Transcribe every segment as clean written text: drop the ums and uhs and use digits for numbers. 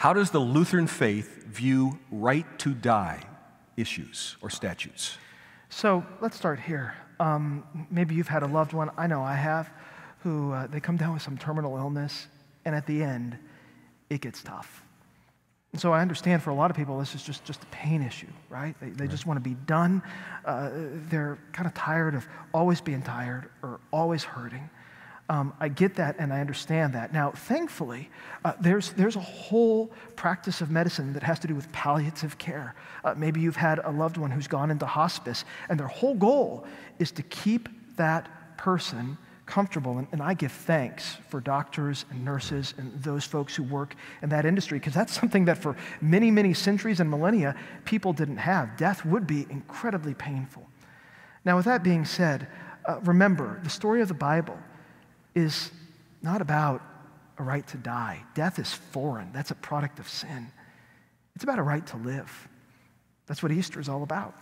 How does the Lutheran faith view right to die issues or statutes? So let's start here. Maybe you've had a loved one, I know I have, who they come down with some terminal illness, and at the end, it gets tough. And so I understand for a lot of people, this is just a pain issue, right? They just want to be done. They're kind of tired of always being tired or always hurting. I get that and I understand that. Now, thankfully, there's a whole practice of medicine that has to do with palliative care. Maybe you've had a loved one who's gone into hospice, and their whole goal is to keep that person comfortable. And I give thanks for doctors and nurses and those folks who work in that industry, because that's something that for many, many centuries and millennia, people didn't have. Death would be incredibly painful. Now, with that being said, remember, the story of the Bible is not about a right to die. Death is foreign. That's a product of sin. It's about a right to live. That's what Easter is all about.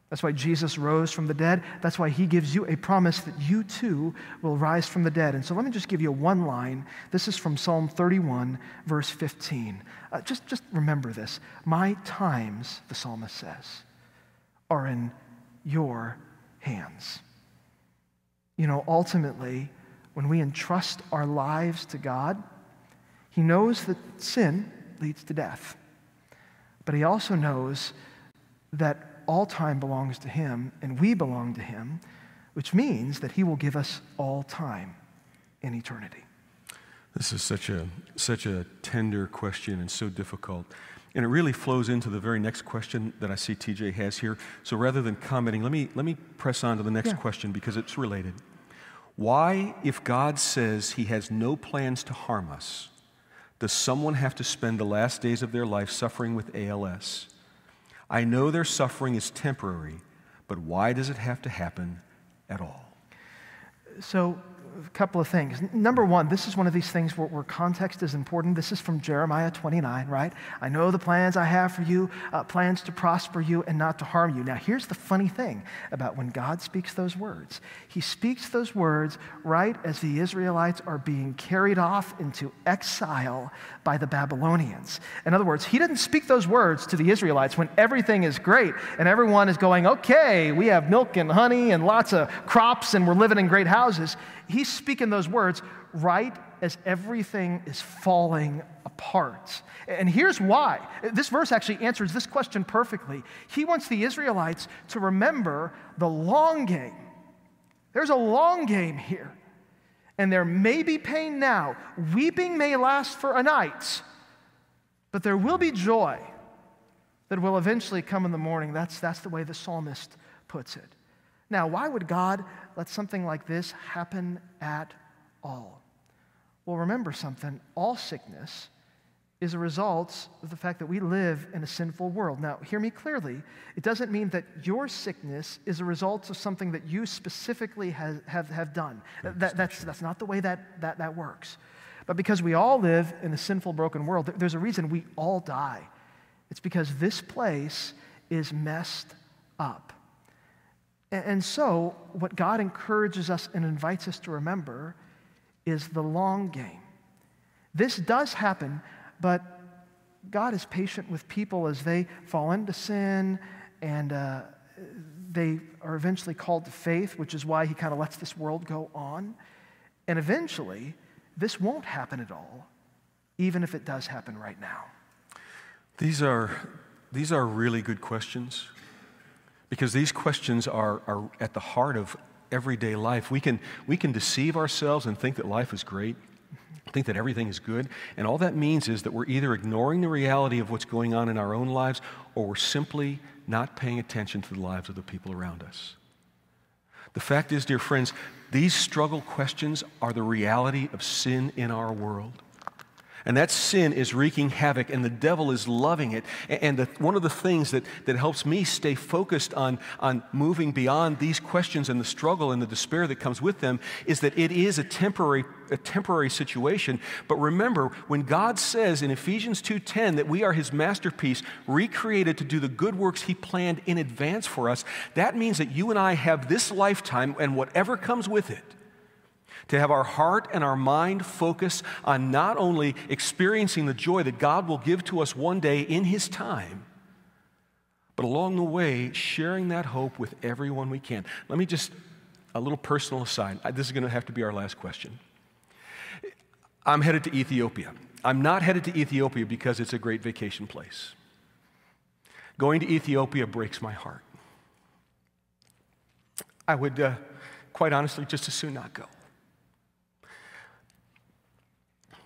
That's why Jesus rose from the dead. That's why he gives you a promise that you too will rise from the dead. And so let me just give you one line. This is from Psalm 31, verse 15. Just remember this. My times, the psalmist says, are in your hands. You know, ultimately, when we entrust our lives to God, he knows that sin leads to death. But he also knows that all time belongs to him, and we belong to him, which means that he will give us all time in eternity. This is such a tender question and so difficult. And it really flows into the very next question that I see TJ has here. So rather than commenting, let me press on to the next question because it's related. Why, if God says he has no plans to harm us, does someone have to spend the last days of their life suffering with ALS? I know their suffering is temporary, but why does it have to happen at all? So, a couple of things. Number one, this is one of these things where context is important. This is from Jeremiah 29, right? I know the plans I have for you, plans to prosper you and not to harm you. Now, here's the funny thing about when God speaks those words. He speaks those words right as the Israelites are being carried off into exile by the Babylonians. In other words, he didn't speak those words to the Israelites when everything is great and everyone is going, okay, we have milk and honey and lots of crops and we're living in great houses. He's speaking those words right as everything is falling apart. And here's why. This verse actually answers this question perfectly. He wants the Israelites to remember the long game. There's a long game here. And there may be pain now. Weeping may last for a night, but there will be joy that will eventually come in the morning. That's the way the psalmist puts it. Now, why would God let something like this happen at all? Well, remember something. All sickness is a result of the fact that we live in a sinful world. Now, hear me clearly. It doesn't mean that your sickness is a result of something that you specifically have done. That's not the way that works. But because we all live in a sinful, broken world, there's a reason we all die. It's because this place is messed up. And so, what God encourages us and invites us to remember is the long game. This does happen, but God is patient with people as they fall into sin and they are eventually called to faith, which is why he kind of lets this world go on. And eventually, this won't happen at all, even if it does happen right now. These are really good questions. Because these questions are at the heart of everyday life. We can deceive ourselves and think that life is great, think that everything is good, and all that means is that we're either ignoring the reality of what's going on in our own lives or we're simply not paying attention to the lives of the people around us. The fact is, dear friends, these struggle questions are the reality of sin in our world. And that sin is wreaking havoc, and the devil is loving it. And one of the things that helps me stay focused on moving beyond these questions and the struggle and the despair that comes with them is that it is a temporary situation. But remember, when God says in Ephesians 2:10 that we are his masterpiece, recreated to do the good works he planned in advance for us, that means that you and I have this lifetime and whatever comes with it To have our heart and our mind focus on not only experiencing the joy that God will give to us one day in His time, but along the way, sharing that hope with everyone we can. Let me just, a little personal aside. This is going to have to be our last question. I'm headed to Ethiopia. I'm not headed to Ethiopia because it's a great vacation place. Going to Ethiopia breaks my heart. I would, quite honestly, just as soon not go.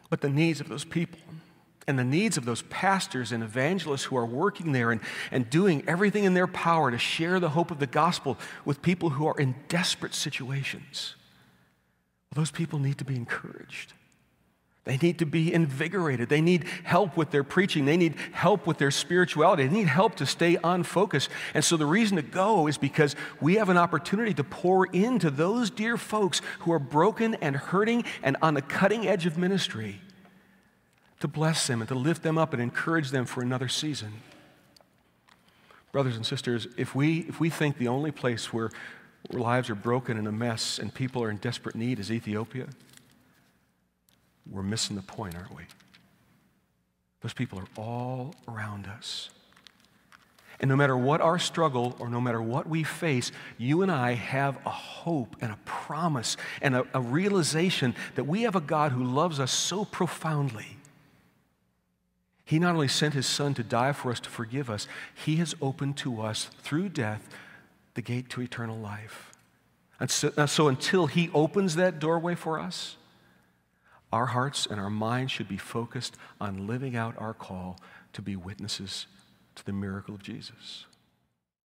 But the needs of those people and the needs of those pastors and evangelists who are working there and doing everything in their power to share the hope of the gospel with people who are in desperate situations, those people need to be encouraged. They need to be invigorated. They need help with their preaching. They need help with their spirituality. They need help to stay on focus. And so the reason to go is because we have an opportunity to pour into those dear folks who are broken and hurting and on the cutting edge of ministry, to bless them and to lift them up and encourage them for another season. Brothers and sisters, if we think the only place where lives are broken and a mess and people are in desperate need is Ethiopia, we're missing the point, aren't we? Those people are all around us. And no matter what our struggle or no matter what we face, you and I have a hope and a promise and a realization that we have a God who loves us so profoundly. He not only sent His Son to die for us, to forgive us, He has opened to us through death the gate to eternal life. And so until He opens that doorway for us, our hearts and our minds should be focused on living out our call to be witnesses to the miracle of Jesus.